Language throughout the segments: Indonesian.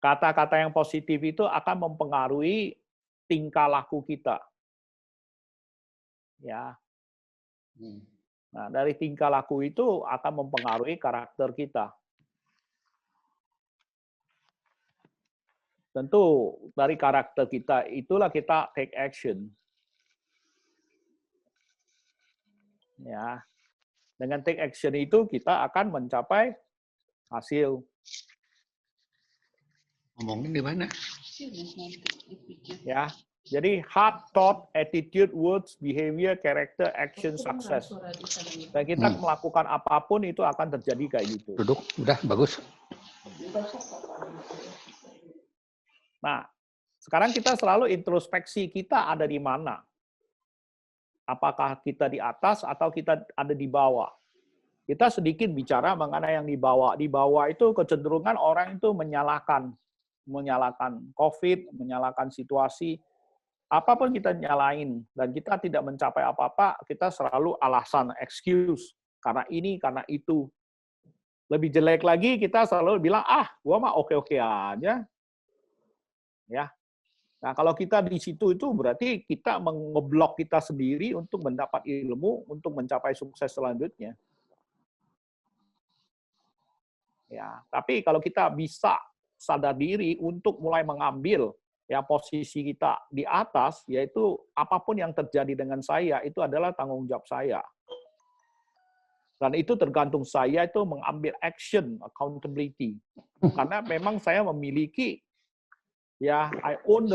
Kata-kata yang positif itu akan mempengaruhi tingkah laku kita. Ya. Nah, dari tingkah laku itu akan mempengaruhi karakter kita. Tentu dari karakter kita itulah kita take action. Ya. Dengan take action itu kita akan mencapai hasil. Ngomongin di mana? Ya. Jadi heart, thought, attitude, words, behavior, character, action, success. Dan kita melakukan apapun itu akan terjadi kayak gitu. Duduk, udah bagus. Nah, sekarang kita selalu introspeksi kita ada di mana. Apakah kita di atas atau kita ada di bawah. Kita sedikit bicara mengenai yang di bawah. Di bawah itu kecenderungan orang itu menyalahkan COVID, menyalahkan situasi. Apapun kita nyalain, dan kita tidak mencapai apa-apa, kita selalu alasan, excuse, karena ini, karena itu. Lebih jelek lagi, kita selalu bilang, gua mah oke-oke aja. Ya. Nah, kalau kita di situ itu berarti kita mengeblok kita sendiri untuk mendapat ilmu, untuk mencapai sukses selanjutnya. Ya, tapi kalau kita bisa sadar diri untuk mulai mengambil ya posisi kita di atas, yaitu apapun yang terjadi dengan saya itu adalah tanggung jawab saya. Dan itu tergantung saya itu mengambil action, accountability. Karena memang saya memiliki, ya, I own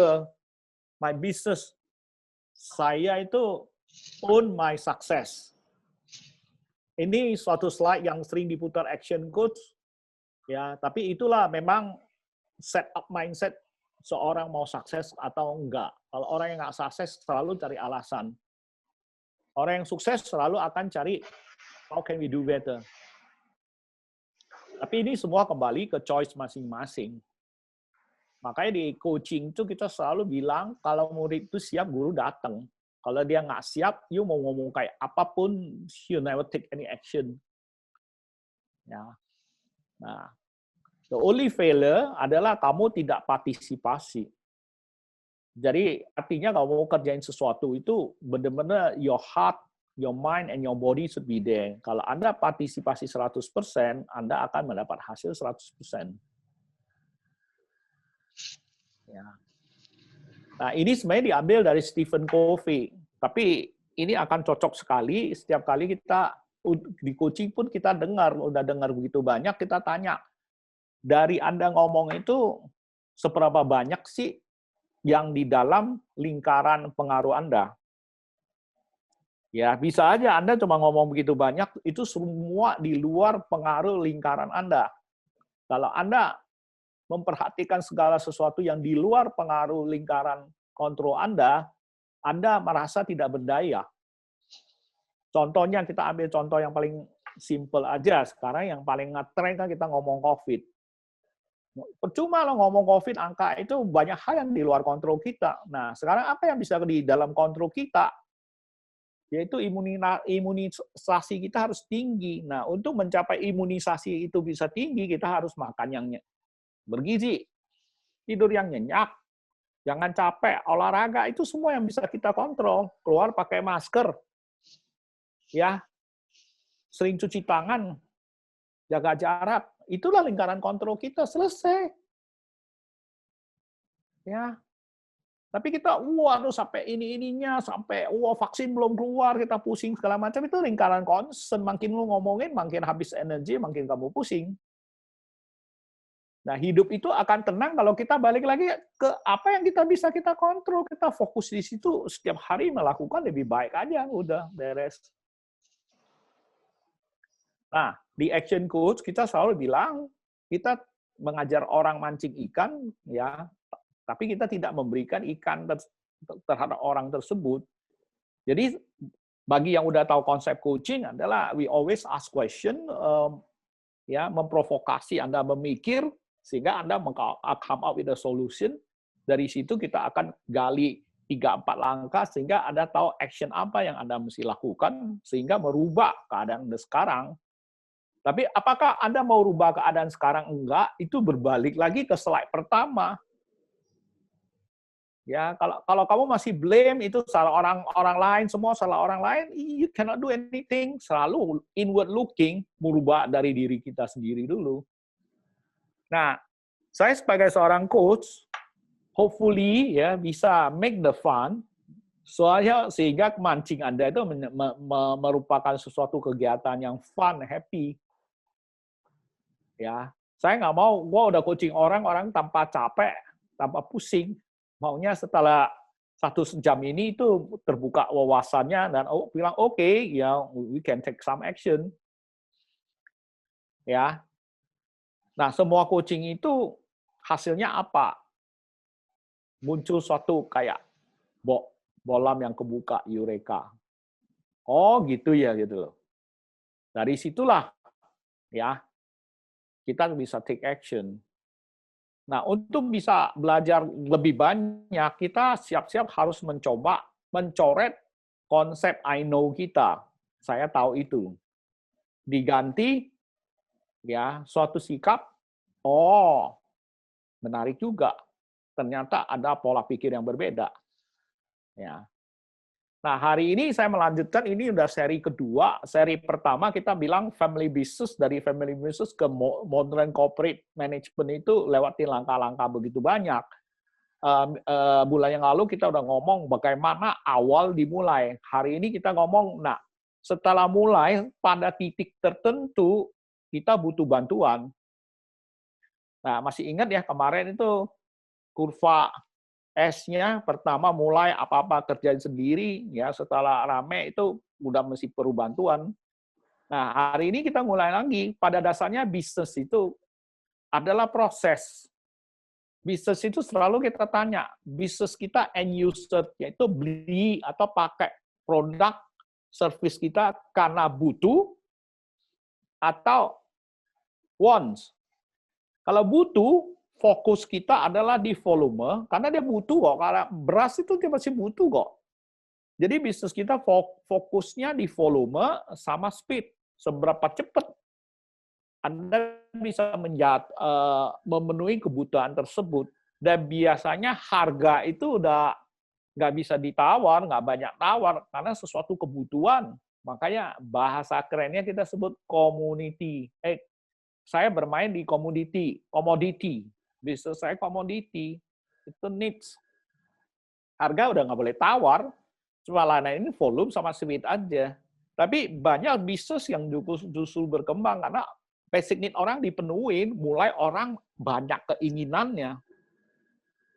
my business. Saya itu own my success. Ini suatu slide yang sering diputar action coach, ya, tapi itulah memang set up mindset seorang mau sukses atau enggak. Kalau orang yang nggak sukses selalu cari alasan. Orang yang sukses selalu akan cari how can we do better. Tapi ini semua kembali ke choice masing-masing. Makanya di coaching itu kita selalu bilang kalau murid itu siap, guru datang. Kalau dia nggak siap, you mau ngomong kayak apapun, you never take any action. Ya. Nah, the only failure adalah kamu tidak partisipasi. Jadi artinya kalau mau kerjain sesuatu itu benar-benar your heart, your mind, and your body should be there. Kalau Anda partisipasi 100%, Anda akan mendapat hasil 100%. Ya. Nah, ini sebenarnya diambil dari Stephen Covey. Tapi ini akan cocok sekali setiap kali kita di coaching pun kita udah dengar begitu banyak, kita tanya, dari Anda ngomong itu seberapa banyak sih yang di dalam lingkaran pengaruh Anda? Ya, bisa aja Anda cuma ngomong begitu banyak, itu semua di luar pengaruh lingkaran Anda. Kalau Anda memperhatikan segala sesuatu yang di luar pengaruh lingkaran kontrol Anda merasa tidak berdaya. Contohnya, kita ambil contoh yang paling simple aja. Sekarang yang paling ngetren kan kita ngomong COVID. Percuma lo ngomong COVID, angka itu banyak hal yang di luar kontrol kita. Nah, sekarang apa yang bisa di dalam kontrol kita? Yaitu imunisasi kita harus tinggi. Nah, untuk mencapai imunisasi itu bisa tinggi, kita harus makan yang bergizi, tidur yang nyenyak, jangan capek, olahraga, itu semua yang bisa kita kontrol. Keluar pakai masker, ya, sering cuci tangan, jaga jarak, itulah lingkaran kontrol kita, selesai. Ya. Tapi kita, waduh sampai ininya, sampai vaksin belum keluar, kita pusing segala macam, itu lingkaran concern. Makin lu ngomongin, makin habis energi, makin kamu pusing. Nah, hidup itu akan tenang kalau kita balik lagi ke apa yang kita bisa kita kontrol. Kita fokus di situ, setiap hari melakukan lebih baik aja, udah beres. Nah, di Action Coach kita selalu bilang, kita mengajar orang mancing ikan, ya, tapi kita tidak memberikan ikan terhadap orang tersebut. Jadi, bagi yang udah tahu konsep coaching adalah we always ask question, ya, memprovokasi Anda memikir, sehingga Anda come up with a solution. Dari situ kita akan gali 3-4 langkah, sehingga Anda tahu action apa yang Anda mesti lakukan, sehingga merubah keadaan Anda sekarang. Tapi apakah Anda mau rubah keadaan sekarang? Enggak, itu berbalik lagi ke slide pertama. Ya, kalau kamu masih blame itu salah orang lain, semua salah orang lain, you cannot do anything. Selalu inward looking, merubah dari diri kita sendiri dulu. Nah, saya sebagai seorang coach, hopefully ya bisa make the fun, soalnya sehingga mancing Anda itu merupakan sesuatu kegiatan yang fun, happy. Ya, saya nggak mau, gua udah coaching orang tanpa capek, tanpa pusing. Maunya setelah 1 jam ini itu terbuka wawasannya dan bilang oke, ya we can take some action. Ya. Nah, semua coaching itu hasilnya apa? Muncul suatu kayak bolam yang kebuka, eureka. Oh, gitu ya gitu loh. Dari situlah ya kita bisa take action. Nah, untuk bisa belajar lebih banyak, kita siap-siap harus mencoba mencoret konsep I know kita. Saya tahu itu. Diganti ya suatu sikap, oh, menarik juga. Ternyata ada pola pikir yang berbeda. Ya. Nah, hari ini saya melanjutkan, ini udah seri kedua. Seri pertama kita bilang family business, dari family business ke modern corporate management itu lewatin langkah-langkah begitu banyak. Bulan yang lalu kita udah ngomong bagaimana awal dimulai. Hari ini kita ngomong, nah setelah mulai pada titik tertentu kita butuh bantuan. Nah, masih ingat ya kemarin itu kurva S-nya pertama mulai apa-apa kerjain sendiri, ya setelah rame itu udah mesti perlu bantuan. Nah, hari ini kita mulai lagi. Pada dasarnya bisnis itu adalah proses. Bisnis itu selalu kita tanya, bisnis kita end user, yaitu beli atau pakai produk, service kita karena butuh atau wants. Kalau butuh, fokus kita adalah di volume, karena dia butuh kok. Karena beras itu dia masih butuh kok. Jadi bisnis kita fokusnya di volume sama speed. Seberapa cepat Anda bisa memenuhi kebutuhan tersebut. Dan biasanya harga itu udah nggak bisa ditawar, nggak banyak tawar, karena sesuatu kebutuhan. Makanya bahasa kerennya kita sebut community. Saya bermain di komoditi. Bisnis saya komoditi. Itu needs. Harga udah nggak boleh tawar. Cuma lain ini volume sama speed aja. Tapi banyak bisnis yang justru berkembang karena basic need orang dipenuhi, mulai orang banyak keinginannya.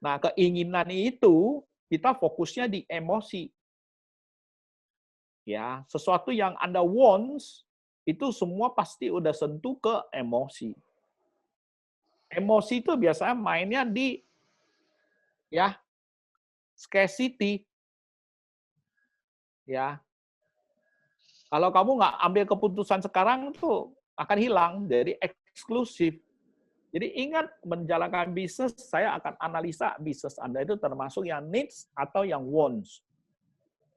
Nah, keinginan itu kita fokusnya di emosi. Ya, sesuatu yang Anda wants itu semua pasti udah sentuh ke emosi. Emosi itu biasanya mainnya di ya scarcity. Ya. Kalau kamu nggak ambil keputusan sekarang itu akan hilang, jadi eksklusif. Jadi ingat, menjalankan bisnis, saya akan analisa bisnis Anda itu termasuk yang needs atau yang wants.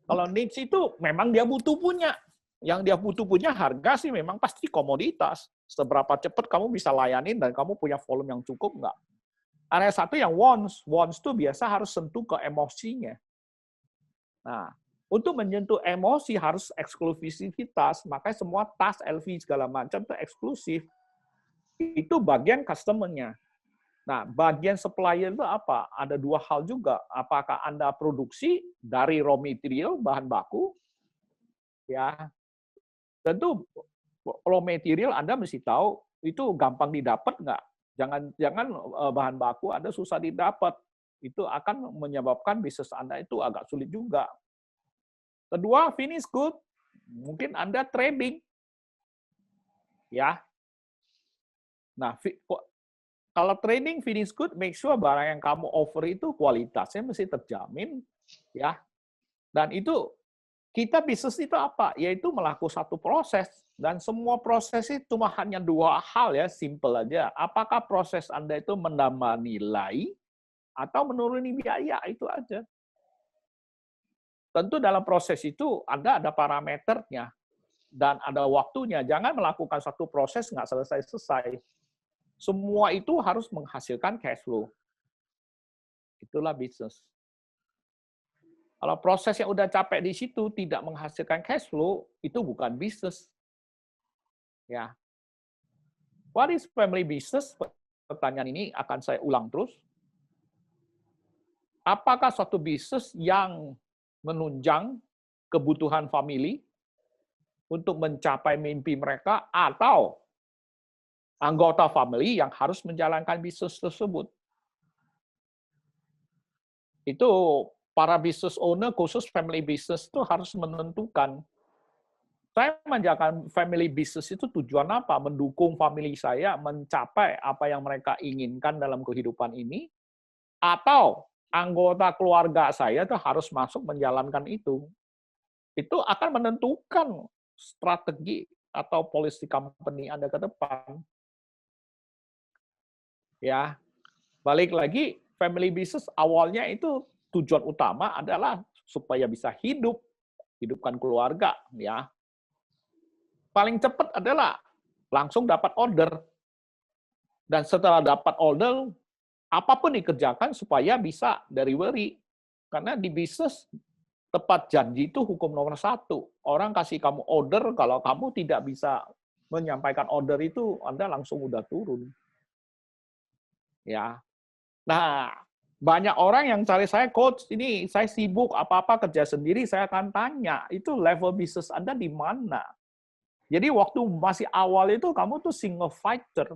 Kalau needs itu memang dia butuh punya. Yang dia butuh punya harga sih memang pasti komoditas. Seberapa cepat kamu bisa layanin dan kamu punya volume yang cukup nggak. Ada satu yang wants. Wants itu biasa harus sentuh ke emosinya. Nah, untuk menyentuh emosi harus eksklusivitas. Makanya semua tas, LV, segala macam itu eksklusif. Itu bagian customer-nya. Nah, bagian supplier itu apa? Ada dua hal juga. Apakah Anda produksi dari raw material, bahan baku? Ya, tentu raw material Anda mesti tahu itu gampang didapat nggak? Jangan bahan baku Anda susah didapat. Itu akan menyebabkan bisnis Anda itu agak sulit juga. Kedua, finish good. Mungkin Anda trading. Ya. Nah, kalau trading finish good, make sure barang yang kamu offer itu kualitasnya mesti terjamin. Ya. Dan itu kita bisnis itu apa? Yaitu melakukan satu proses. Dan semua proses itu cuma hanya dua hal ya, simple aja. Apakah proses Anda itu menambah nilai atau menuruni biaya, itu aja. Tentu dalam proses itu Anda ada parameternya. dan ada waktunya. Jangan melakukan satu proses nggak selesai-selesai. Semua itu harus menghasilkan cash flow. Itulah bisnis. Kalau proses yang udah capek di situ tidak menghasilkan cash flow, itu bukan bisnis. Ya. What is family business? Pertanyaan ini akan saya ulang terus. Apakah suatu bisnis yang menunjang kebutuhan family untuk mencapai mimpi mereka, atau anggota family yang harus menjalankan bisnis tersebut? Itu para business owner khusus family business itu harus menentukan. Saya menjalankan family business itu tujuan apa? Mendukung family saya mencapai apa yang mereka inginkan dalam kehidupan ini, atau anggota keluarga saya itu harus masuk menjalankan itu. Itu akan menentukan strategi atau policy company Anda ke depan. Ya, balik lagi, family business awalnya itu tujuan utama adalah supaya bisa hidupkan keluarga, ya. Paling cepat adalah langsung dapat order. Dan setelah dapat order, apapun dikerjakan supaya bisa delivery. Karena di bisnis, tepat janji itu hukum nomor 1. Orang kasih kamu order, kalau kamu tidak bisa menyampaikan order itu, Anda langsung udah turun. Ya. Nah, banyak orang yang cari saya, coach, ini saya sibuk, apa-apa kerja sendiri, saya akan tanya, itu level bisnis Anda di mana? Jadi waktu masih awal itu kamu tuh single fighter.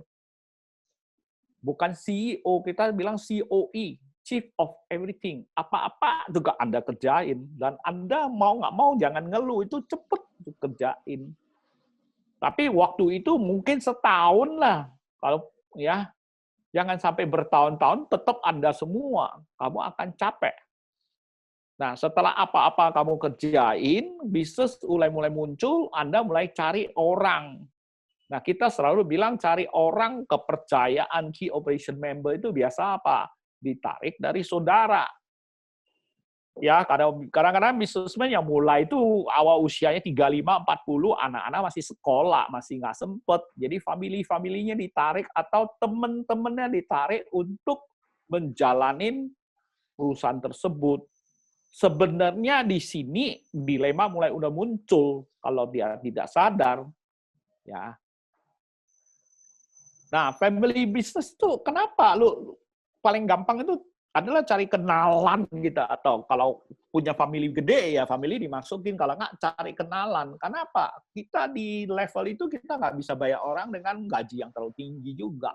Bukan CEO, kita bilang COE, Chief of Everything. Apa-apa juga Anda kerjain. Dan Anda mau nggak mau jangan ngeluh, itu cepet kerjain. Tapi waktu itu mungkin setahun lah. Kalau ya, jangan sampai bertahun-tahun, tetap Anda semua. Kamu akan capek. Nah, setelah apa-apa kamu kerjain, bisnis mulai muncul, Anda mulai cari orang. Nah, kita selalu bilang cari orang kepercayaan key operation member itu biasa apa? Ditarik dari saudara. Ya, kadang-kadang bisnismen yang mulai itu awal usianya 35, 40, anak-anak masih sekolah, masih nggak sempet. Jadi family-familinya ditarik atau teman-temannya ditarik untuk menjalanin perusahaan tersebut. Sebenarnya di sini dilema mulai udah muncul kalau dia tidak sadar. Ya. Nah, family business tuh kenapa lu paling gampang itu adalah cari kenalan gitu, atau kalau punya family gede ya family dimasukin, kalau nggak cari kenalan. Kenapa? Kita di level itu kita nggak bisa bayar orang dengan gaji yang terlalu tinggi juga.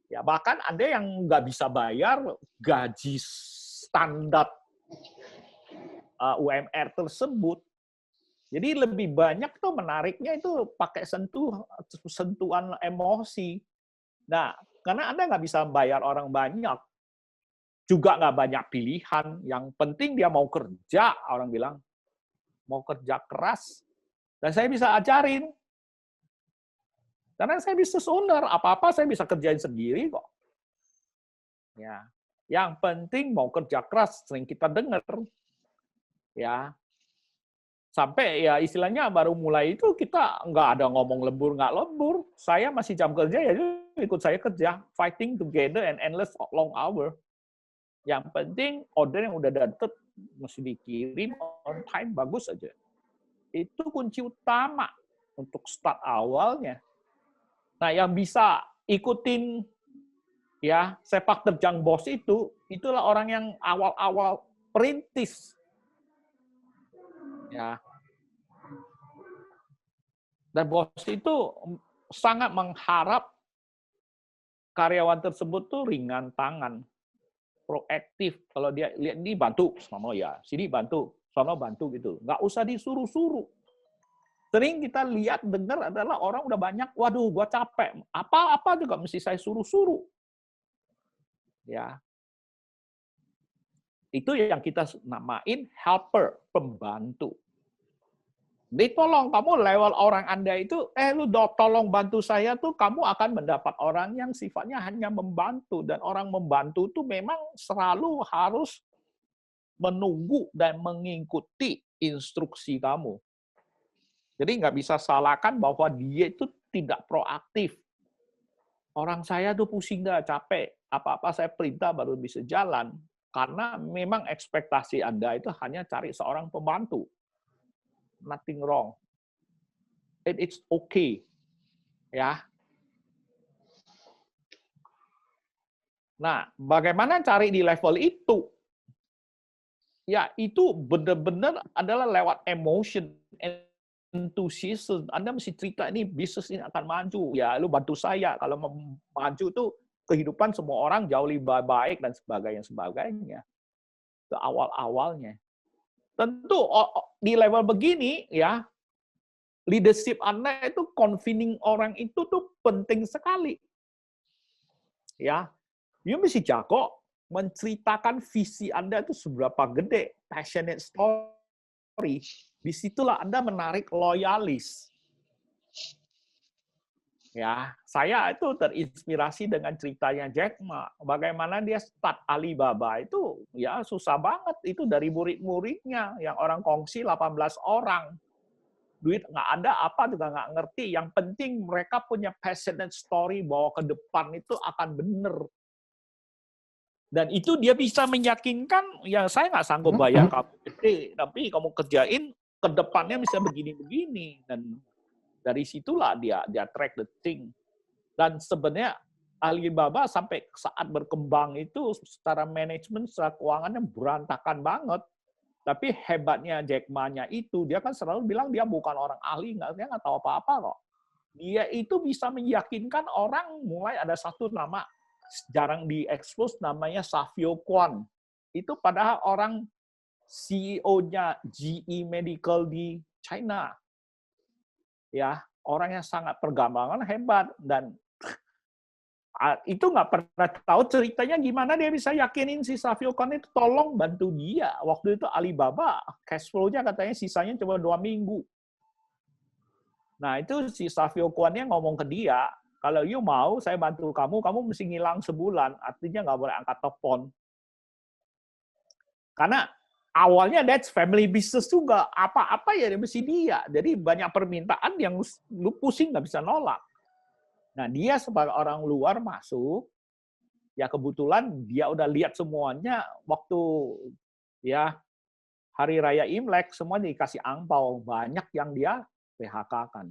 Ya, bahkan ada yang nggak bisa bayar gaji standar UMR tersebut. Jadi lebih banyak tuh menariknya itu pakai sentuhan emosi. Nah, karena Anda nggak bisa bayar orang banyak, juga nggak banyak pilihan. Yang penting dia mau kerja, orang bilang. Mau kerja keras. Dan saya bisa ajarin. Karena saya business owner, apa-apa saya bisa kerjain sendiri kok. Ya. Yang penting mau kerja keras, sering kita dengar. Ya. Sampai ya istilahnya baru mulai itu kita nggak ada ngomong lembur, nggak lembur. Saya masih jam kerja, ya ikut saya kerja. Fighting together and endless long hour. Yang penting order yang udah dapet mesti dikirim on time, bagus aja. Itu kunci utama untuk start awalnya. Nah, yang bisa ikutin ya sepak terjang bos itu, itulah orang yang awal-awal perintis. Ya. Dan bos itu sangat mengharap karyawan tersebut tuh ringan tangan, proaktif. Kalau dia lihat ini bantu, sama ya, sini bantu, sono bantu gitu. Nggak usah disuruh-suruh. Sering kita lihat, dengar adalah orang udah banyak, waduh, gua capek. Apa-apa juga mesti saya suruh-suruh. Ya. Itu yang kita namain helper, pembantu. Ditolong, kamu lewat orang Anda itu, lu tolong bantu saya tuh, kamu akan mendapat orang yang sifatnya hanya membantu. Dan orang membantu itu memang selalu harus menunggu dan mengikuti instruksi kamu. Jadi nggak bisa salahkan bahwa dia itu tidak proaktif. Orang saya tuh pusing dah, capek. Apa-apa saya perintah baru bisa jalan. Karena memang ekspektasi Anda itu hanya cari seorang pembantu. Nothing wrong. It's okay. Ya. Nah, bagaimana cari di level itu? Ya, itu benar-benar adalah lewat emotion, enthusiasm. Anda mesti cerita ini bisnis ini akan maju. Ya, lu bantu saya. Kalau mau maju tuh kehidupan semua orang jauh lebih baik dan sebagainya. Itu awal-awalnya. Tentu di level begini ya, leadership Anda itu convening orang itu tuh penting sekali. Ya, you mesti jago menceritakan visi Anda itu seberapa gede, passionate story. Disitulah Anda menarik loyalis. Ya, saya itu terinspirasi dengan ceritanya Jack Ma. Bagaimana dia start Alibaba itu ya susah banget. Itu dari murid-muridnya yang orang kongsi 18 orang. Duit nggak ada, apa juga nggak ngerti. Yang penting mereka punya passionate story bahwa ke depan itu akan benar. Dan itu dia bisa meyakinkan, ya saya nggak sanggup bayar kamu gede, tapi kamu kerjain ke depannya bisa begini-begini. Dan dari situlah dia track the thing. Dan sebenarnya Alibaba sampai saat berkembang itu secara manajemen, secara keuangannya berantakan banget. Tapi hebatnya Jack Ma-nya itu, dia kan selalu bilang dia bukan orang ahli, dia nggak tahu apa-apa kok. Dia itu bisa meyakinkan orang, mulai ada satu nama jarang diekspos namanya Savio Kwan. Itu padahal orang CEO-nya GE Medical di China. Ya, orang yang sangat pergambangan hebat dan itu nggak pernah tahu ceritanya gimana dia bisa yakinin si Savio Kwan itu tolong bantu dia. Waktu itu Alibaba cash flow-nya katanya sisanya cuma 2 minggu. Nah itu si Savio Kwan-nya ngomong ke dia, kalau you mau saya bantu kamu, kamu mesti ngilang sebulan. Artinya nggak boleh angkat telepon. Karena awalnya that's family business juga. Apa-apa ya mesti dia. Jadi banyak permintaan yang lu pusing nggak bisa nolak. Nah, dia sebagai orang luar masuk, ya kebetulan dia udah lihat semuanya waktu ya hari raya Imlek semua dikasih angpau, banyak yang dia PHK-kan.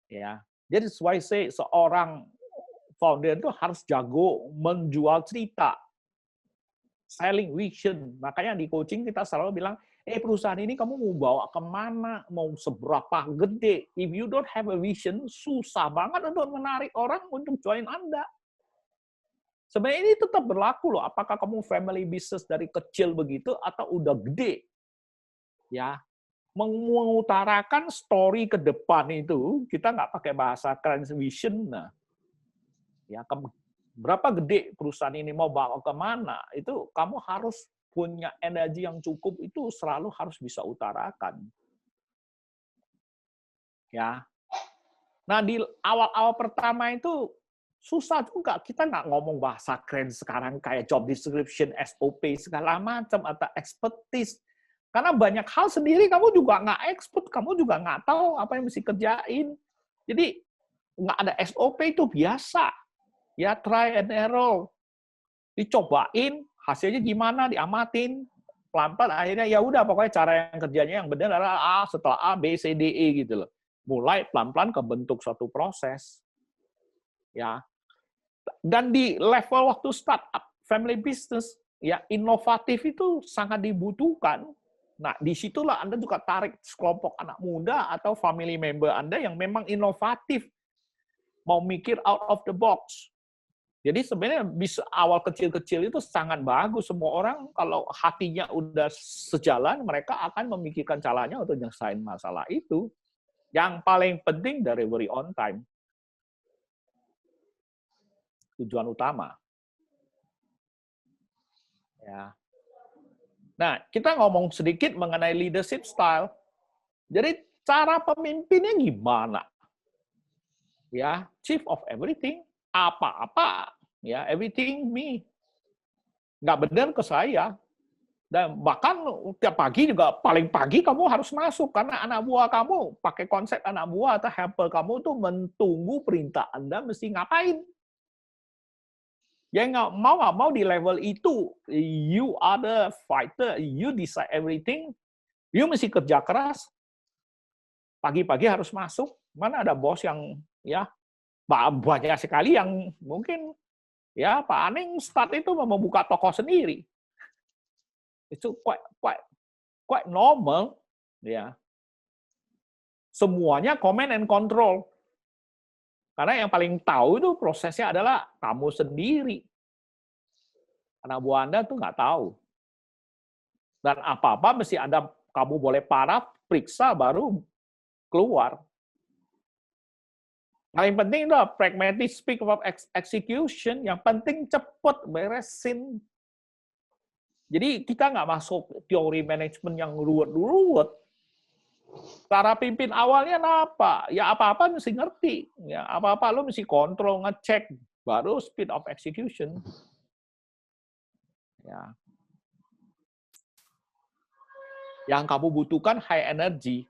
Ya. Jadi why say seorang founder itu harus jago menjual cerita. Selling vision. Makanya di coaching kita selalu bilang, perusahaan ini kamu mau bawa kemana, mau seberapa gede. If you don't have a vision, susah banget untuk menarik orang untuk join Anda. Sebenarnya ini tetap berlaku loh. Apakah kamu family business dari kecil begitu atau udah gede? Ya, mengutarakan story ke depan itu kita nggak pakai bahasa vision. Nah, ya berapa gede perusahaan ini mau bawa kemana? Itu kamu harus punya energi yang cukup, itu selalu harus bisa utarakan. Ya. Nah, di awal-awal pertama itu susah juga. Kita nggak ngomong bahasa keren sekarang kayak job description, SOP, segala macam, atau expertise. Karena banyak hal sendiri kamu juga nggak expert, kamu juga nggak tahu apa yang mesti kerjain. Jadi nggak ada SOP itu biasa. Ya, try and error. Dicobain, hasilnya gimana, diamatin, pelan-pelan akhirnya ya udah pokoknya cara yang kerjanya yang benar adalah A setelah A, B, C, D, E gitu loh. Mulai pelan-pelan kebentuk suatu proses. Ya. Dan di level waktu startup, family business, ya inovatif itu sangat dibutuhkan. Nah, disitulah Anda juga tarik sekelompok anak muda atau family member Anda yang memang inovatif, mau mikir out of the box. Jadi sebenarnya bisa awal kecil-kecil itu sangat bagus. Semua orang kalau hatinya udah sejalan, mereka akan memikirkan caranya untuk nyelesain masalah itu. Yang paling penting delivery on time. Tujuan utama. Ya. Nah, kita ngomong sedikit mengenai leadership style. Jadi cara pemimpinnya gimana? Ya, chief of everything, apa-apa, ya everything me. Nggak benar ke saya. Dan bahkan tiap pagi juga, paling pagi kamu harus masuk, karena anak buah kamu, pakai konsep anak buah atau helper kamu tuh mentunggu perintah Anda mesti ngapain. Ya nggak mau di level itu, you are the fighter, you decide everything, you mesti kerja keras, pagi-pagi harus masuk. Mana ada bos yang ya banyak sekali yang mungkin ya Pak Aning start itu membuka toko sendiri. Itu quite normal, ya. Semuanya command and control. Karena yang paling tahu itu prosesnya adalah kamu sendiri. Anak buah Anda tuh nggak tahu. Dan apa-apa mesti kamu boleh paraf, periksa, baru keluar. Paling penting itu pragmatic speak of execution. Yang penting cepat beresin. Jadi kita nggak masuk teori manajemen yang ruwet-ruwet. Cara pimpin awalnya apa? Ya apa-apa mesti ngerti. Ya apa-apa lo mesti kontrol, ngecek, baru speed of execution. Ya. Yang kamu butuhkan high energy.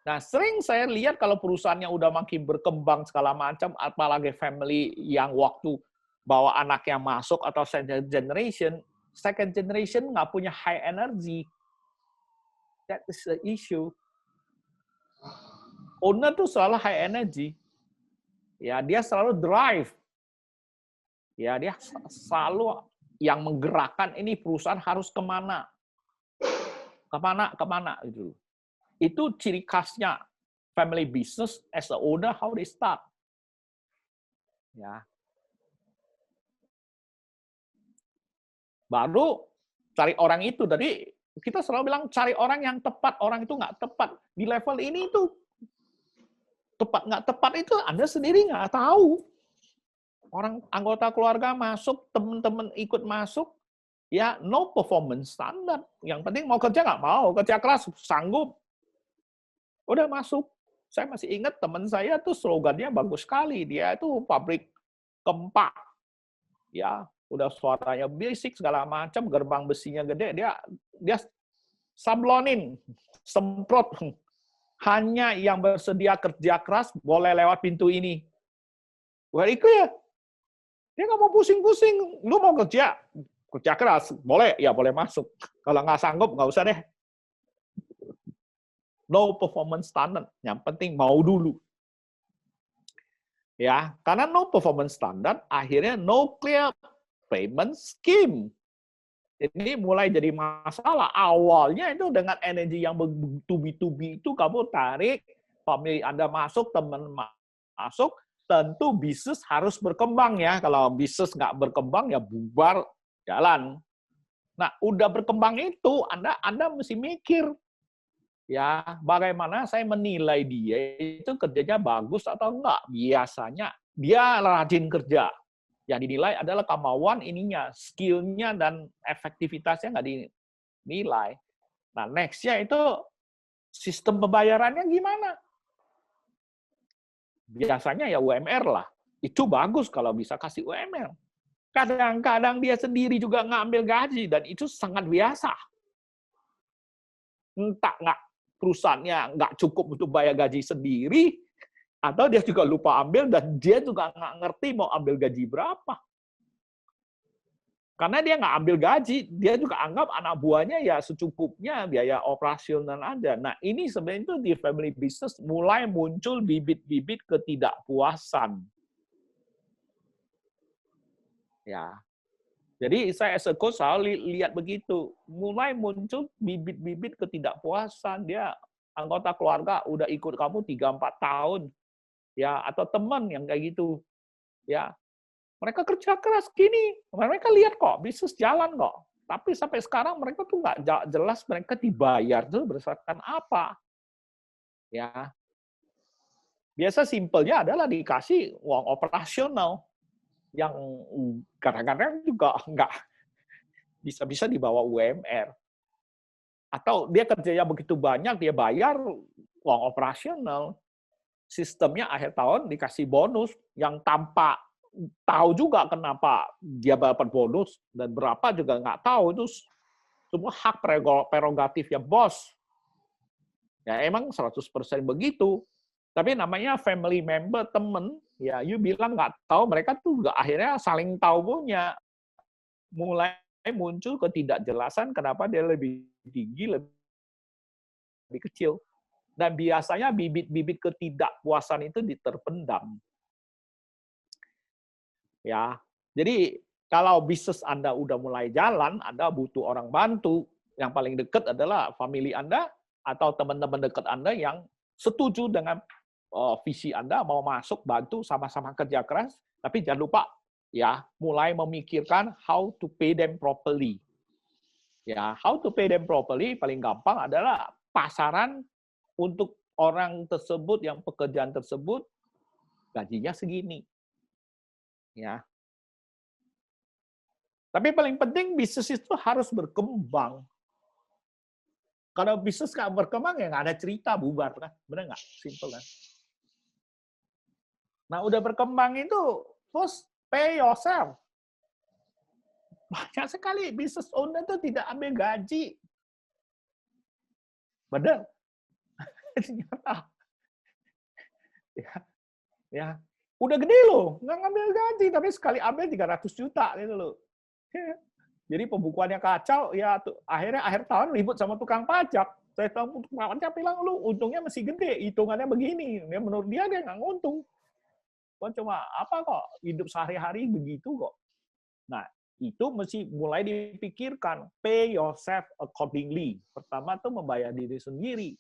Nah, sering saya lihat kalau perusahaannya udah makin berkembang segala macam, apalagi family yang waktu bawa anaknya masuk atau second generation nggak punya high energy. That is the issue. Owner tuh selalu high energy. Ya, dia selalu drive. Ya, dia selalu yang menggerakkan ini perusahaan harus kemana. Kemana gitu. Itu ciri khasnya family business as a owner, how they start. Ya. Baru cari orang itu. Jadi kita selalu bilang cari orang yang tepat. Orang itu nggak tepat. Di level ini itu tepat nggak tepat itu Anda sendiri nggak tahu. Orang anggota keluarga masuk, teman-teman ikut masuk, ya no performance standard. Yang penting mau kerja nggak mau, kerja keras, sanggup. Udah masuk. Saya masih ingat teman saya tuh slogannya bagus sekali. Dia itu pabrik kempak. Ya, udah suaranya basic segala macam, gerbang besinya gede, dia sablonin, semprot. Hanya yang bersedia kerja keras boleh lewat pintu ini. Very clear. Dia nggak mau pusing-pusing. Lu mau kerja keras, boleh, ya boleh masuk. Kalau nggak sanggup, nggak usah deh. No performance standard. Yang penting mau dulu. Ya, karena no performance standard, akhirnya no clear payment scheme. Ini mulai jadi masalah. Awalnya itu dengan energi yang bertubi-tubi itu kamu tarik, family Anda masuk, teman masuk, tentu bisnis harus berkembang ya. Kalau bisnis nggak berkembang ya bubar jalan. Nah, udah berkembang itu Anda mesti mikir ya bagaimana saya menilai dia itu kerjanya bagus atau enggak. Biasanya dia rajin kerja. Yang dinilai adalah kemauan ininya, skill-nya dan efektivitasnya nggak dinilai. Nah, next-nya itu sistem pembayarannya gimana? Biasanya ya UMR lah. Itu bagus kalau bisa kasih UMR. Kadang-kadang dia sendiri juga ngambil gaji, dan itu sangat biasa. Entah nggak perusahaannya nggak cukup untuk bayar gaji sendiri, atau dia juga lupa ambil, dan dia juga nggak ngerti mau ambil gaji berapa. Karena dia nggak ambil gaji, dia juga anggap anak buahnya ya secukupnya, biaya operasional ada. Nah, ini sebenarnya itu di family business mulai muncul bibit-bibit ketidakpuasan. Ya. Jadi saya as a coach selalu lihat begitu. Mulai muncul bibit-bibit ketidakpuasan. Dia anggota keluarga udah ikut kamu 3-4 tahun. Ya, atau teman yang kayak gitu. Ya. Mereka kerja keras gini, mereka lihat kok bisnis jalan kok. Tapi sampai sekarang mereka tuh nggak jelas mereka dibayar tuh berdasarkan apa. Ya, biasa simpelnya adalah dikasih uang operasional yang kadang-kadang juga nggak bisa-bisa di bawah UMR. Atau dia kerjanya begitu banyak, dia bayar uang operasional. Sistemnya akhir tahun dikasih bonus yang tanpa tahu juga kenapa dia dapat bonus dan berapa juga nggak tahu. Itu semua hak prerogatif ya bos. Ya emang 100% begitu. Tapi namanya family member, temen, ya you bilang nggak tahu, mereka tuh juga akhirnya saling tahu punya. Mulai muncul ketidakjelasan kenapa dia lebih tinggi, lebih kecil. Dan biasanya bibit-bibit ketidakpuasan itu terpendam. Ya, jadi kalau bisnis Anda udah mulai jalan, Anda butuh orang bantu. Yang paling dekat adalah family Anda atau teman-teman dekat Anda yang setuju dengan visi Anda, mau masuk bantu sama-sama kerja keras. Tapi jangan lupa ya, mulai memikirkan how to pay them properly. Ya, how to pay them properly paling gampang adalah pasaran untuk orang tersebut yang pekerjaan tersebut gajinya segini. Ya. Tapi paling penting bisnis itu harus berkembang. Kalau bisnis nggak berkembang ya nggak ada cerita, bubar kan, benar nggak? Simple kan. Nah udah berkembang itu, first pay yourself. Banyak sekali bisnis owner itu tidak ambil gaji. Benar. Ya, udah gede loh, nggak ngambil gaji, tapi sekali ambil 300 juta gitu loh. Jadi pembukuannya kacau, ya akhirnya akhir tahun ribut sama tukang pajak. Saya tahu tukang pajak bilang, lu untungnya masih gede, hitungannya begini. Ya, menurut dia nggak nguntung. Cuma apa kok, hidup sehari-hari begitu kok. Nah, itu mesti mulai dipikirkan, pay yourself accordingly. Pertama tuh membayar diri sendiri.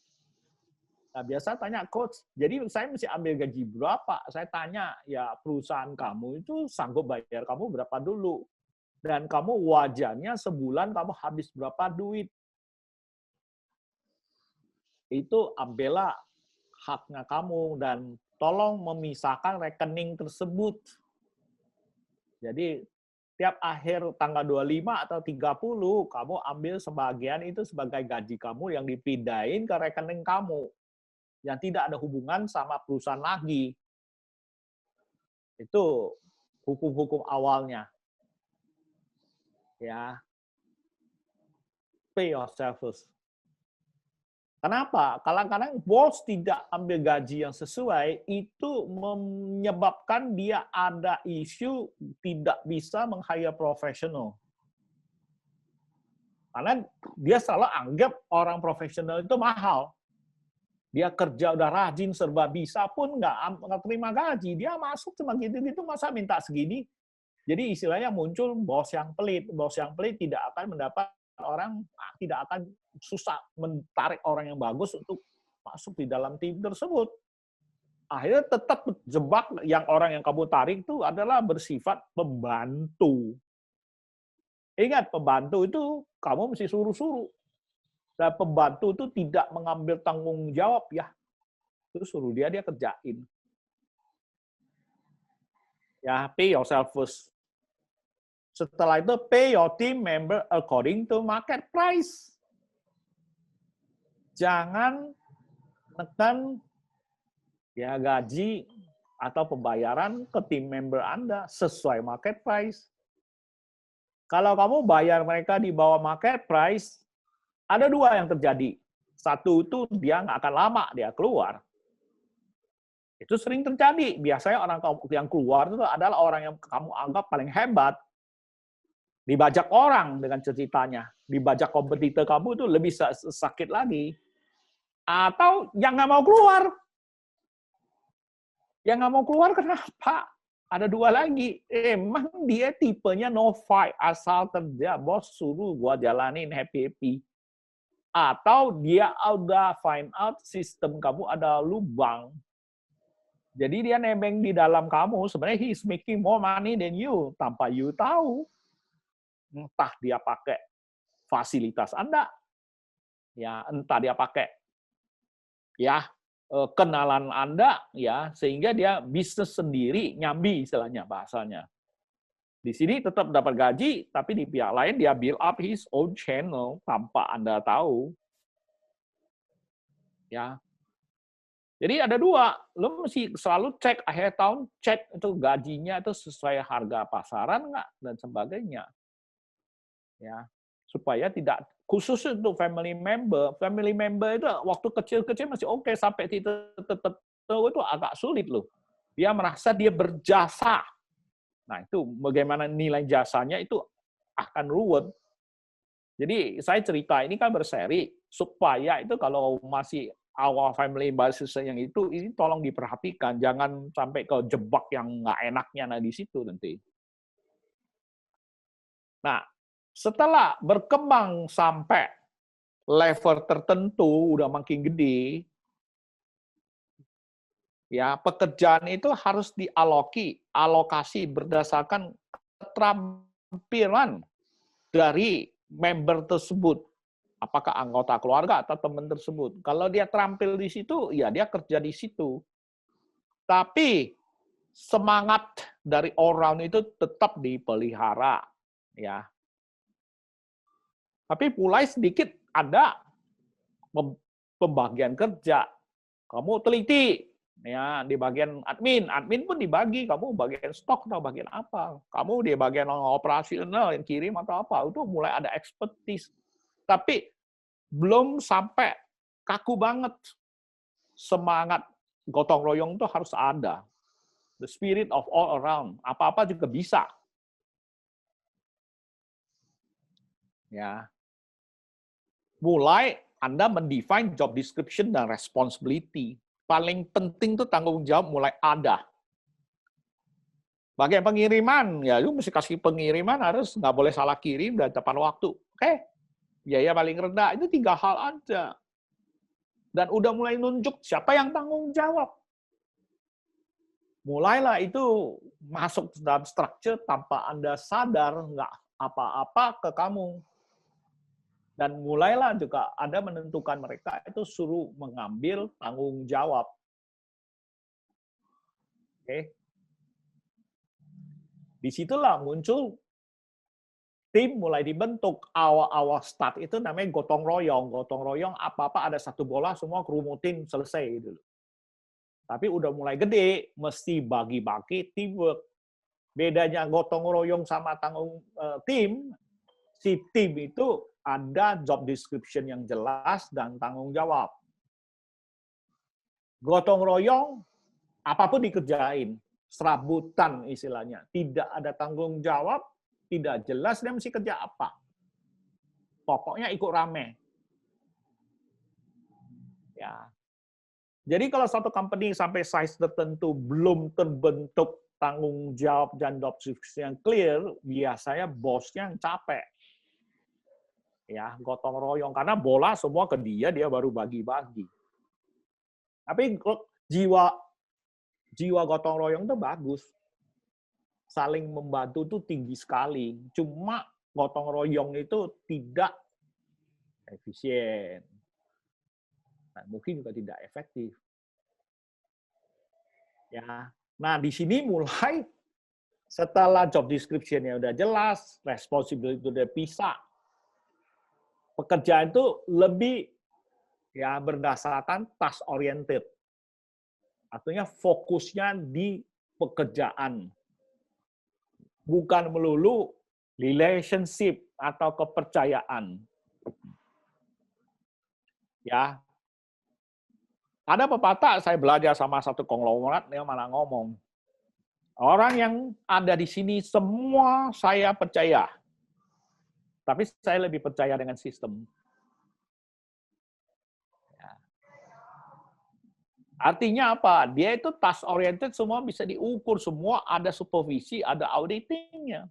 Nah, biasa tanya coach, jadi saya mesti ambil gaji berapa? Saya tanya, ya perusahaan kamu itu sanggup bayar kamu berapa dulu? Dan kamu wajarnya sebulan kamu habis berapa duit? Itu ambillah haknya kamu dan tolong memisahkan rekening tersebut. Jadi tiap akhir tanggal 25 atau 30, kamu ambil sebagian itu sebagai gaji kamu yang dipindahin ke rekening kamu. Yang tidak ada hubungan sama perusahaan lagi. Itu hukum-hukum awalnya. Ya. Pay yourself first. Kenapa? Kadang-kadang bos tidak ambil gaji yang sesuai, itu menyebabkan dia ada isu tidak bisa meng-hire profesional. Karena dia selalu anggap orang profesional itu mahal. Dia kerja udah rajin, serba bisa pun nggak terima gaji. Dia masuk cuma gitu-gitu, masa minta segini? Jadi istilahnya muncul bos yang pelit. Bos yang pelit tidak akan mendapat orang, tidak akan susah menarik orang yang bagus untuk masuk di dalam tim tersebut. Akhirnya tetap jebak yang orang yang kamu tarik itu adalah bersifat pembantu. Ingat, pembantu itu kamu mesti suruh-suruh. Dan pembantu itu tidak mengambil tanggung jawab ya. Terus suruh dia kerjain. Ya, pay yourself first. Setelah itu, pay your team member according to market price. Jangan menekan ya gaji atau pembayaran ke tim member Anda sesuai market price. Kalau kamu bayar mereka di bawah market price, ada dua yang terjadi. Satu itu dia nggak akan lama dia keluar. Itu sering terjadi. Biasanya orang yang keluar itu adalah orang yang kamu anggap paling hebat. Dibajak orang dengan ceritanya. Dibajak kompetitor kamu itu lebih sakit lagi. Atau yang nggak mau keluar. Yang nggak mau keluar kenapa? Ada dua lagi. Emang dia tipenya no fight. Asal kerja, bos suruh gua jalanin happy-happy. Atau dia udah find out sistem kamu ada lubang. Jadi dia nebeng di dalam kamu, sebenarnya he's making more money than you, tanpa you tahu. Entah dia pakai fasilitas Anda, ya entah dia pakai ya kenalan Anda, ya sehingga dia bisnis sendiri, nyambi istilahnya bahasanya. Di sini tetap dapat gaji, tapi di pihak lain dia build up his own channel tanpa Anda tahu. Ya. Jadi ada dua, lo mesti selalu cek akhir tahun, cek itu gajinya itu sesuai harga pasaran nggak dan sebagainya. Ya. supaya tidak khusus untuk family member. Family member itu waktu kecil-kecil masih oke, sampai titik tertentu itu agak sulit loh. Dia merasa dia berjasa. Nah, itu bagaimana nilai jasanya itu akan ruwet. Jadi saya cerita ini kan berseri supaya itu kalau masih awal family basis yang itu, ini tolong diperhatikan, jangan sampai ke jebak yang nggak enaknya di situ nanti. Nah, setelah berkembang sampai level tertentu, udah makin gede, ya pekerjaan itu harus alokasi berdasarkan keterampilan dari member tersebut. Apakah anggota keluarga atau teman tersebut. Kalau dia terampil di situ, ya dia kerja di situ. Tapi semangat dari orang itu tetap dipelihara, ya. Tapi mulai sedikit ada pembagian kerja. Kamu teliti, ya, di bagian admin pun dibagi, kamu bagian stok atau bagian apa. Kamu di bagian operasional yang kirim atau apa, itu mulai ada expertise. Tapi belum sampai kaku banget. Semangat gotong royong itu harus ada. The spirit of all around. Apa-apa juga bisa. Ya. Mulai Anda mendefine job description dan responsibility. Paling penting tuh tanggung jawab mulai ada. Bagian pengiriman, ya lu mesti kasih pengiriman, harus nggak boleh salah kirim dan tepat waktu. Oke, biaya paling rendah, itu 3 hal aja. Dan udah mulai nunjuk siapa yang tanggung jawab. Mulailah itu masuk dalam structure tanpa Anda sadar, nggak apa-apa ke kamu. Dan mulailah juga Anda menentukan mereka itu suruh mengambil tanggung jawab. Oke. Disitulah muncul tim mulai dibentuk. Awal-awal start itu namanya gotong royong. Gotong royong apa-apa ada satu bola, semua kerumutin, selesai dulu. Tapi udah mulai gede, mesti bagi-bagi teamwork. Bedanya gotong royong sama tim, si tim itu ada job description yang jelas dan tanggung jawab. Gotong royong, apapun dikerjain, serabutan istilahnya. Tidak ada tanggung jawab, tidak jelas dia mesti kerja apa. Pokoknya ikut rame. Ya. Jadi kalau satu company sampai size tertentu belum terbentuk tanggung jawab dan job description yang clear, biasanya bosnya yang capek. Ya, gotong royong karena bola semua ke dia baru bagi-bagi. Tapi jiwa gotong royong itu bagus. Saling membantu itu tinggi sekali. Cuma gotong royong itu tidak efisien. Nah, mungkin juga tidak efektif. Ya. Nah, di sini mulai setelah job description-nya udah jelas, responsibility udah pisah, pekerjaan itu lebih ya berdasarkan task oriented. Artinya fokusnya di pekerjaan. Bukan melulu relationship atau kepercayaan. Ya. Ada pepatah, saya belajar sama satu konglomerat, dia malah ngomong, orang yang ada di sini semua saya percaya. Tapi saya lebih percaya dengan sistem. Ya. Artinya apa? Dia itu task oriented, semua bisa diukur, semua ada supervisi, ada auditingnya.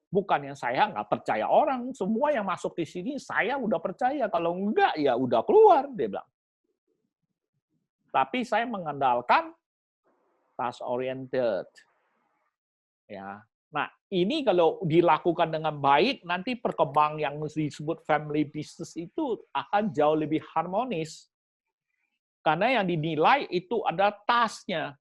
Bukan yang saya nggak percaya orang, semua yang masuk di sini saya udah percaya, kalau enggak ya udah keluar, dia bilang. Tapi saya mengandalkan task oriented. Ya. Nah, ini kalau dilakukan dengan baik, nanti perkembangan yang disebut family business itu akan jauh lebih harmonis. Karena yang dinilai itu ada task-nya.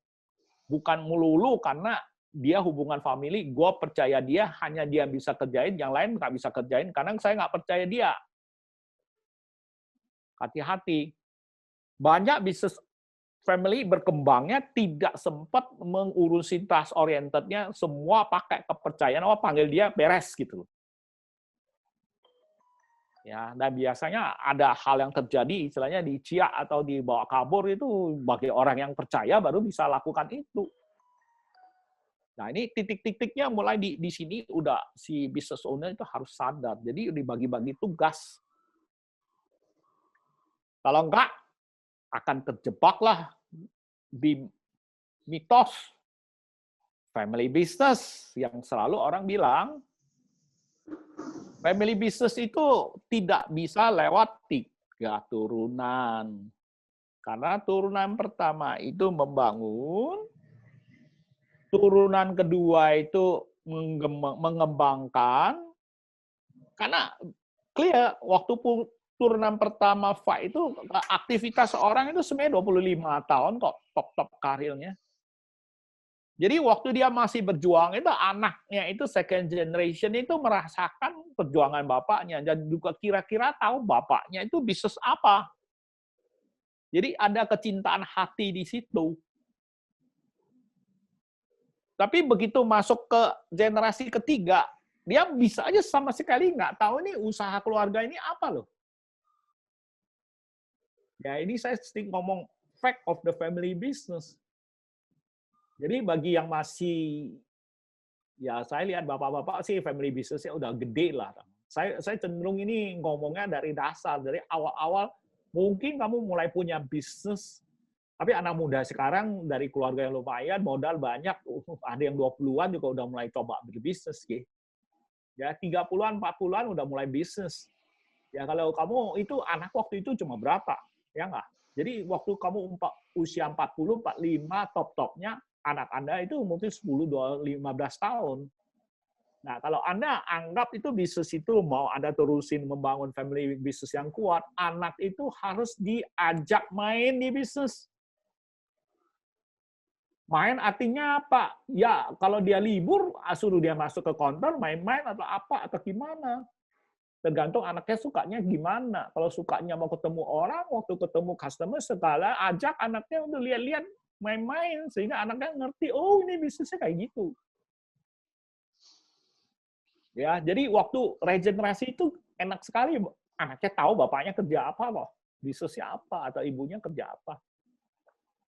Bukan melulu karena dia hubungan family, gue percaya dia, hanya dia bisa kerjain, yang lain nggak bisa kerjain, karena saya nggak percaya dia. Hati-hati. Banyak bisnis family berkembangnya tidak sempat mengurusi task orientednya, semua pakai kepercayaan, panggil dia beres gitu. Ya, dan biasanya ada hal yang terjadi, istilahnya diciak atau dibawa kabur itu bagi orang yang percaya baru bisa lakukan itu. Nah, ini titik-titiknya mulai di sini udah si business owner itu harus sadar. Jadi dibagi-bagi tugas. Kalau enggak, akan terjebaklah di mitos family business yang selalu orang bilang family business itu tidak bisa lewat 3 turunan. Karena turunan pertama itu membangun, turunan kedua itu mengembangkan, karena clear, waktu turunan pertama fight itu aktivitas orang itu sebenarnya 25 tahun kok, top karirnya. Jadi waktu dia masih berjuang itu anaknya itu second generation itu merasakan perjuangan bapaknya dan juga kira-kira tahu bapaknya itu bisnis apa. Jadi ada kecintaan hati di situ. Tapi begitu masuk ke generasi ketiga, dia bisa aja sama sekali nggak tahu ini usaha keluarga ini apa loh. Ya ini saya sering ngomong fact of the family business. Jadi bagi yang masih, ya saya lihat bapak-bapak sih family business-nya udah gede lah. Saya cenderung ini ngomongnya dari dasar, dari awal-awal mungkin kamu mulai punya bisnis, tapi anak muda sekarang dari keluarga yang lumayan, modal banyak, ada yang 20-an juga udah mulai coba berbisnis. Gitu. Ya 30-an, 40-an udah mulai bisnis. Ya kalau kamu itu anak waktu itu cuma berapa? Ya nggak? Jadi waktu kamu usia 40, 45, top-topnya, anak Anda itu mungkin 10, 15 tahun. Nah, kalau Anda anggap itu bisnis itu mau Anda terusin membangun family bisnis yang kuat, anak itu harus diajak main di bisnis. Main artinya apa? Ya, kalau dia libur, suruh dia masuk ke kantor, main-main atau apa, atau gimana. Tergantung anaknya sukanya gimana. Kalau sukanya mau ketemu orang, waktu ketemu customer, segala, ajak anaknya untuk lihat-lihat, main-main, sehingga anaknya ngerti, oh ini bisnisnya kayak gitu. Ya, jadi waktu regenerasi itu enak sekali, anaknya tahu bapaknya kerja apa loh, bisnisnya apa, atau ibunya kerja apa.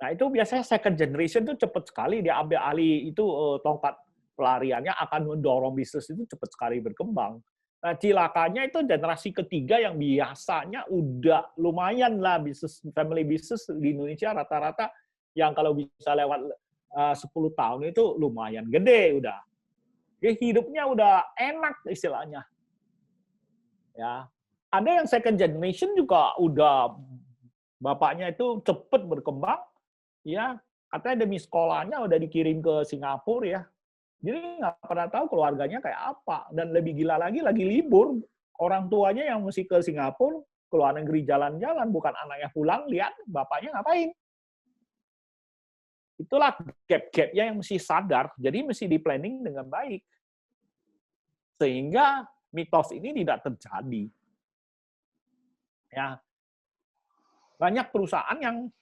Nah, itu biasanya second generation itu cepat sekali dia ambil alih itu tongkat pelariannya akan mendorong bisnis itu cepat sekali berkembang. Nah, cilakanya itu generasi ketiga yang biasanya udah lumayan lah bisnis family business di Indonesia rata-rata yang kalau bisa lewat 10 tahun itu lumayan gede udah. Dia hidupnya udah enak istilahnya. Ya. Ada yang second generation juga udah bapaknya itu cepat berkembang, ya katanya demi sekolahnya udah dikirim ke Singapura ya. Jadi nggak pernah tahu keluarganya kayak apa. Dan lebih gila lagi libur. Orang tuanya yang mesti ke Singapura, ke luar negeri jalan-jalan, bukan anaknya pulang, lihat bapaknya ngapain. Itulah gap-gapnya yang mesti sadar. Jadi mesti di-planning dengan baik. Sehingga mitos ini tidak terjadi. Ya, banyak perusahaan yang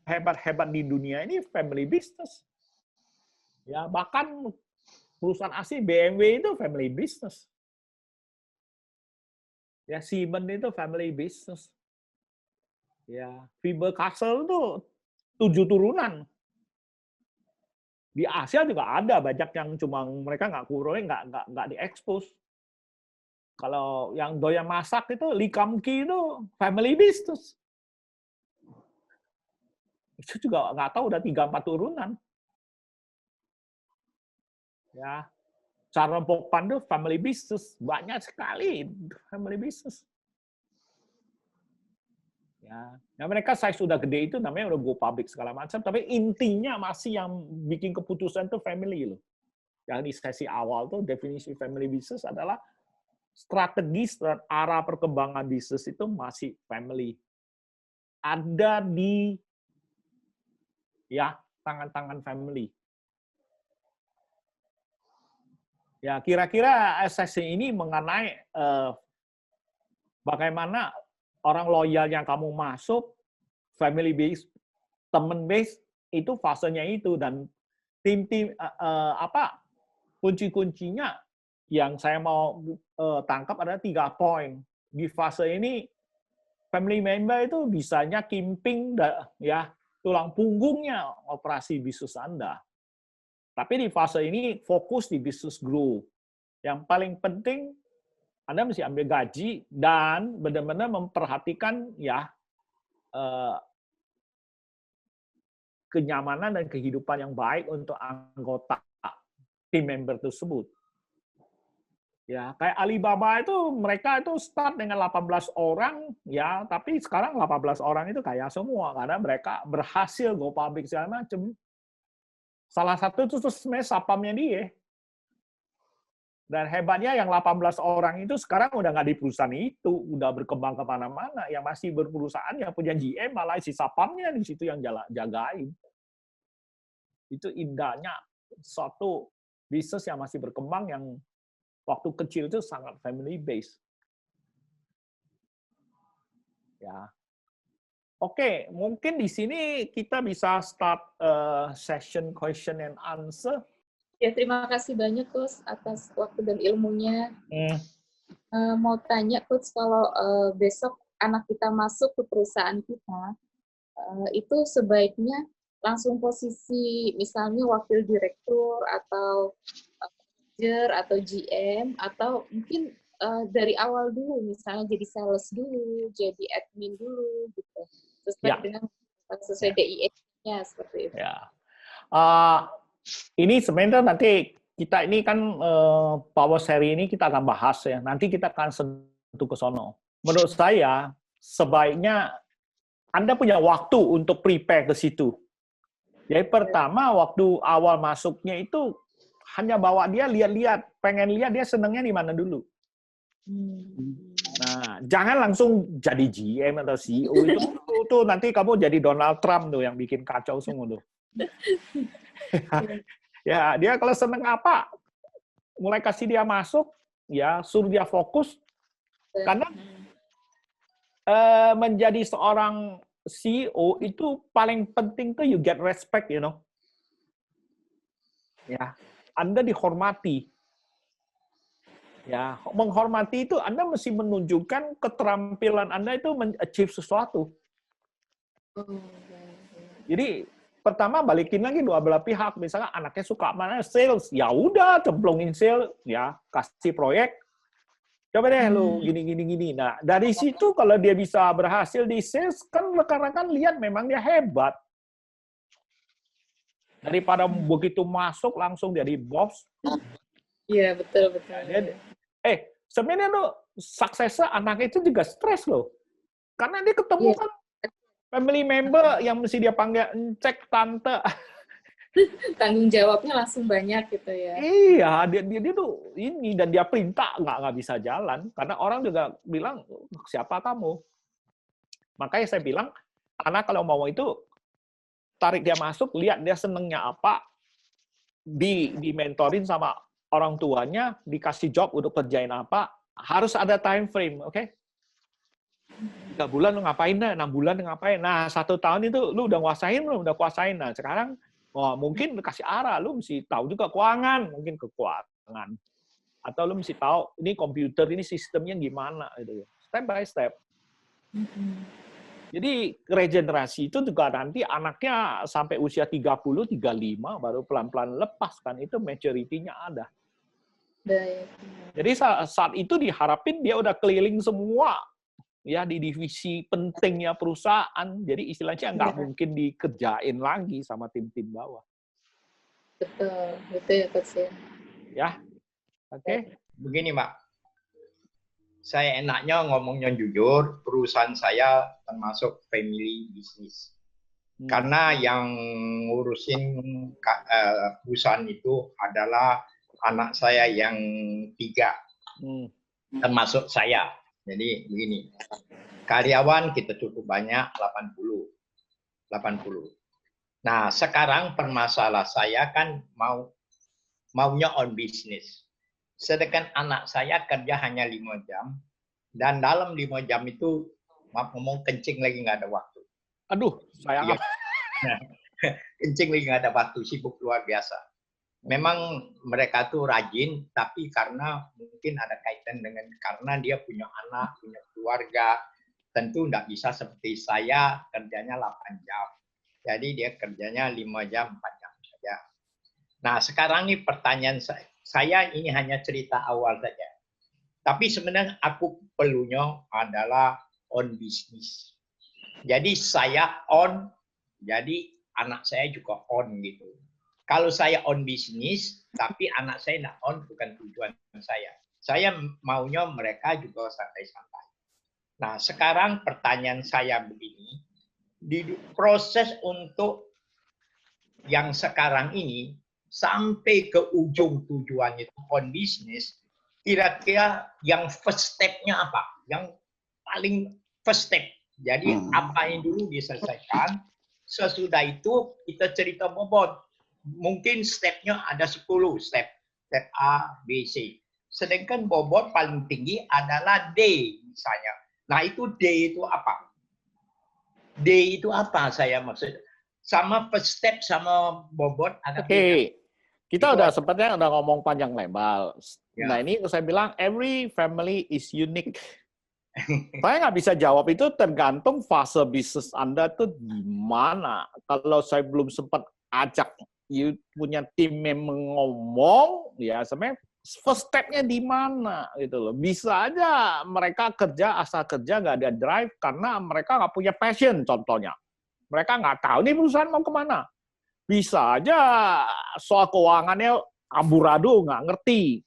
hebat-hebat di dunia ini family business. Ya, bahkan perusahaan asli BMW itu family business. Ya, Siemens itu family business. Ya, Faber Castle itu 7 turunan. Di Asia juga ada banyak yang cuma mereka nggak kurang, nggak diekspos. Kalau yang doyan masak itu Lee Kum Kee itu family business. Itu juga nggak tahu udah 3-4 turunan. Ya, Charles Pokpan itu family business, banyak sekali family business. Ya, nah mereka size sudah gede itu namanya udah go public segala macam, tapi intinya masih yang bikin keputusan itu family loh. Yang di sesi awal tuh definisi family business adalah strategi dan arah perkembangan bisnis itu masih family. Ada di ya tangan-tangan family. Ya, kira-kira sesi ini mengenai bagaimana orang loyal yang kamu masuk, family base, teman base, itu fasenya itu. Dan tim-tim apa kunci-kuncinya yang saya mau tangkap adalah 3 poin. di fase ini family member itu bisanya kimping ya tulang punggungnya operasi bisnis Anda. Tapi di fase ini fokus di bisnis grow. Yang paling penting Anda mesti ambil gaji dan benar-benar memperhatikan ya kenyamanan dan kehidupan yang baik untuk anggota tim member tersebut. Ya, kayak Alibaba itu mereka itu start dengan 18 orang ya, tapi sekarang 18 orang itu kaya semua karena mereka berhasil go public segala macam. Salah satu itu sebenarnya sapamnya dia. Dan hebatnya yang 18 orang itu sekarang udah nggak di perusahaan itu, udah berkembang kemana-mana. Yang masih berperusahaan yang punya GM malah si sapamnya di situ yang jagain. Itu indahnya suatu bisnis yang masih berkembang yang waktu kecil itu sangat family based. Ya. Oke, mungkin di sini kita bisa start session question and answer. Ya, terima kasih banyak Coach atas waktu dan ilmunya. Mau tanya Coach, kalau besok anak kita masuk ke perusahaan kita, itu sebaiknya langsung posisi misalnya wakil direktur atau manager atau GM, atau mungkin dari awal dulu, misalnya jadi sales dulu, jadi admin dulu, gitu. Sesuai DIE-nya seperti itu. Ya. Ini sebenarnya nanti kita ini kan power seri ini kita akan bahas ya. Nanti kita akan sentuh ke sono. Menurut saya sebaiknya Anda punya waktu untuk prepare ke situ. Jadi pertama waktu awal masuknya itu hanya bawa dia lihat-lihat, pengen lihat dia senangnya di mana dulu. Nah, jangan langsung jadi GM atau CEO itu nanti kamu jadi Donald Trump tuh yang bikin kacau semua tuh. Ya, dia kalau seneng apa, mulai kasih dia masuk, ya suruh dia fokus. Karena menjadi seorang CEO itu paling penting tuh you get respect, you know. Ya, Anda dihormati. Ya, menghormati itu Anda mesti menunjukkan keterampilan Anda itu achieve sesuatu. Jadi pertama balikin lagi dua belah pihak, misalnya anaknya suka mana sales, ya udah cemplungin sales, ya kasih proyek, coba deh lu gini. Nah dari situ kalau dia bisa berhasil di sales, kan rekan-rekan lihat memang dia hebat. Daripada begitu masuk langsung jadi bos. Iya betul. Sebenarnya tuh suksesnya anak itu juga stres loh, karena dia ketemu kan family member yang mesti dia panggil cek tante. Tanggung jawabnya langsung banyak gitu ya. Iya, dia tuh ini dan dia perintah nggak bisa jalan karena orang juga bilang siapa kamu. Makanya saya bilang anak kalau mau itu tarik dia masuk, lihat dia senengnya apa, di mentorin sama orang tuanya, dikasih job untuk kerjain apa, harus ada time frame, oke? 3 bulan lu ngapain dah, 6 bulan lu ngapain. Nah, 1 tahun itu lu udah nguasain belum? Udah kuasain. Nah, sekarang mungkin kasih arah, lu mesti tahu juga keuangan, mungkin ke keuangan. Atau lu mesti tahu ini komputer ini sistemnya gimana gitu. Step by step. Jadi regenerasi itu juga nanti anaknya sampai usia 30, 35 baru pelan-pelan lepas kan, itu maturity-nya ada. Jadi saat itu diharapin dia udah keliling semua ya di divisi pentingnya perusahaan, jadi istilahnya nggak mungkin dikerjain lagi sama tim-tim bawah. Betul ya Coach ya. Ya, oke. Begini Mbak, saya enaknya ngomongnya jujur, perusahaan saya termasuk family business. Karena yang ngurusin perusahaan itu adalah anak saya yang 3, termasuk saya. Jadi begini, karyawan kita cukup banyak, 80. Nah, sekarang permasalah saya kan maunya on business. Sedangkan anak saya kerja hanya 5 jam, dan dalam 5 jam itu, maaf ngomong, kencing lagi nggak ada waktu. Aduh, sayang. Kencing lagi nggak ada waktu, sibuk luar biasa. memang mereka tuh rajin, tapi karena mungkin ada kaitan dengan karena dia punya anak, punya keluarga, tentu tidak bisa seperti saya kerjanya 8 jam. Jadi dia kerjanya 5 jam, 4 jam saja. Nah, sekarang nih pertanyaan saya ini hanya cerita awal saja. Tapi sebenarnya aku perlunya adalah on bisnis. Jadi saya on, jadi anak saya juga on gitu. Kalau saya on bisnis, tapi anak saya tidak on, bukan tujuan saya. Saya maunya mereka juga santai-santai. Nah, sekarang pertanyaan saya begini, di proses untuk yang sekarang ini, sampai ke ujung tujuan itu on bisnis, kira-kira yang first step-nya apa? Yang paling first step. Jadi apa yang dulu diselesaikan, sesudah itu kita cerita bobot. Mungkin step-nya ada 10 step. Step A, B, C. Sedangkan bobot paling tinggi adalah D misalnya. Nah itu D itu apa? D itu apa saya maksud? Sama first step sama bobot ada beda. Kita udah sempatnya udah ngomong panjang lebar. Ya. Nah ini saya bilang every family is unique. Saya nggak bisa jawab itu tergantung fase bisnis Anda tuh di mana. Kalau saya belum sempat ajak punya tim yang ngomong, ya sebenarnya first step-nya di mana gitu loh. Bisa aja mereka kerja asal kerja nggak ada drive karena mereka nggak punya passion contohnya. Mereka nggak tahu nih perusahaan mau kemana. Bisa aja soal keuangannya amburadul, nggak ngerti.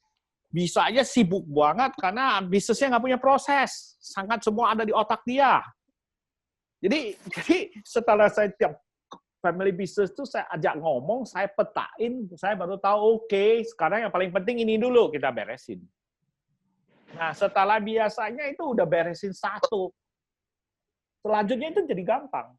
Bisa aja sibuk banget karena bisnisnya nggak punya proses. Sangat semua ada di otak dia. Jadi setelah saya tiap family business itu saya ajak ngomong, saya petain, saya baru tahu oke, sekarang yang paling penting ini dulu kita beresin. Nah setelah biasanya itu udah beresin satu. Selanjutnya itu jadi gampang.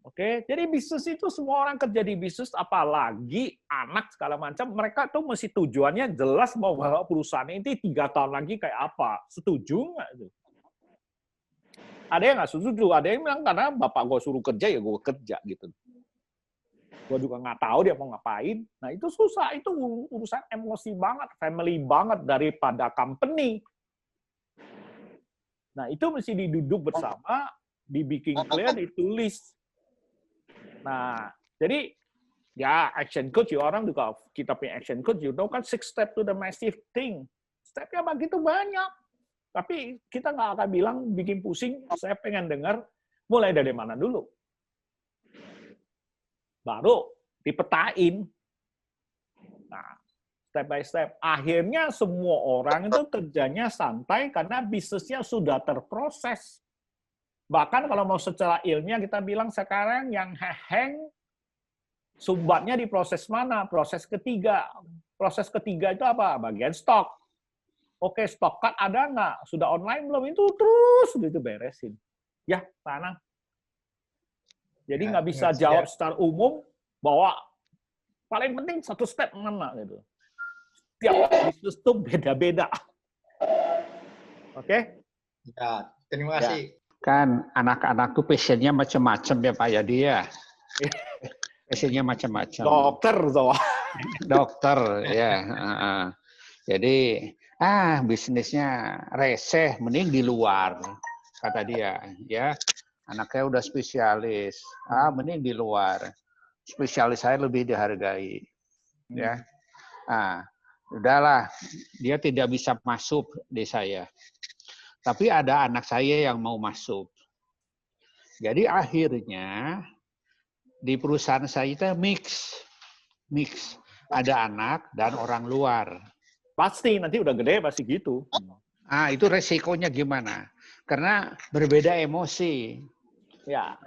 Oke, jadi bisnis itu semua orang kerja di bisnis, apalagi anak segala macam, mereka tuh mesti tujuannya jelas mau bawa perusahaan ini 3 tahun lagi kayak apa. Setuju nggak itu? Ada yang nggak setuju, ada yang bilang karena bapak gue suruh kerja ya gue kerja gitu. Gue juga nggak tahu dia mau ngapain. Nah itu susah, itu urusan emosi banget, family banget daripada company. Nah itu mesti diduduk bersama, dibikin clear, ditulis. Nah, jadi ya action coach, orang juga kita punya action coach, kan 6 step to the massive thing. Stepnya begitu banyak. Tapi kita nggak akan bilang bikin pusing, saya pengen dengar mulai dari mana dulu. Baru dipetain. Nah, step by step. Akhirnya semua orang itu kerjanya santai karena bisnisnya sudah terproses. Bahkan kalau mau secara ilmiah kita bilang sekarang yang hang sumbatnya di proses mana? Proses ketiga. Proses ketiga itu apa? Bagian stok. Oke, stok cut ada nggak? Sudah online belum? Itu terus gitu beresin. Ya, tanang. Jadi nggak bisa jawab secara umum bahwa paling penting satu step mana gitu. Tiap bisnis itu beda-beda. Oke? Ya, terima kasih. Kan anak-anak tuh passionnya macam-macam ya Pak Yadi ya. Passionnya macam-macam. Dokter, Dokter ya. Jadi bisnisnya reseh, mending di luar kata dia. Ya, anaknya udah spesialis, mending di luar. Spesialis saya lebih dihargai. Ya, udahlah, dia tidak bisa masuk di saya. Tapi ada anak saya yang mau masuk. Jadi akhirnya di perusahaan saya itu mix. Ada anak dan orang luar. Pasti, nanti udah gede pasti gitu. Itu resikonya gimana? Karena berbeda emosi. Ya,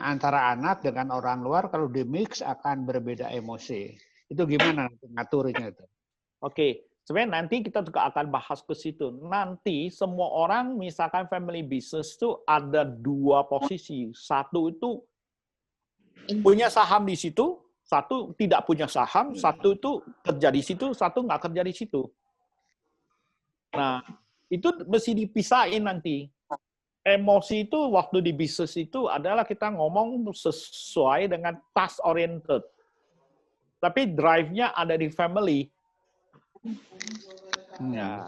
antara anak dengan orang luar kalau di mix akan berbeda emosi. Itu gimana ngaturnya itu? Oke. Sebenarnya nanti kita juga akan bahas ke situ. Nanti semua orang, misalkan family business itu ada 2 posisi. Satu itu punya saham di situ, satu tidak punya saham, satu itu kerja di situ, satu nggak kerja di situ. Nah, itu mesti dipisahin nanti. Emosi itu waktu di bisnis itu adalah kita ngomong sesuai dengan task oriented. tapi drive-nya ada di family. Ya.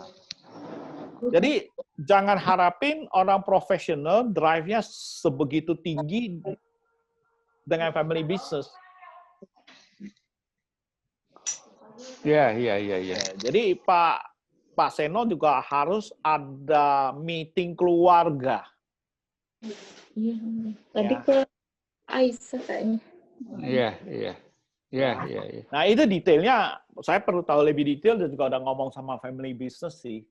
Jadi jangan harapin orang profesional drive-nya sebegitu tinggi dengan family business. Ya. Jadi Pak Seno juga harus ada meeting keluarga. Iya. Tadi ke Aisyah kayaknya. Iya. Nah, itu detailnya saya perlu tahu lebih detail dan juga udah ngomong sama family business sih.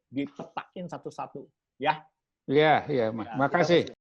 Dipetakin satu-satu, ya. Iya. Makasih.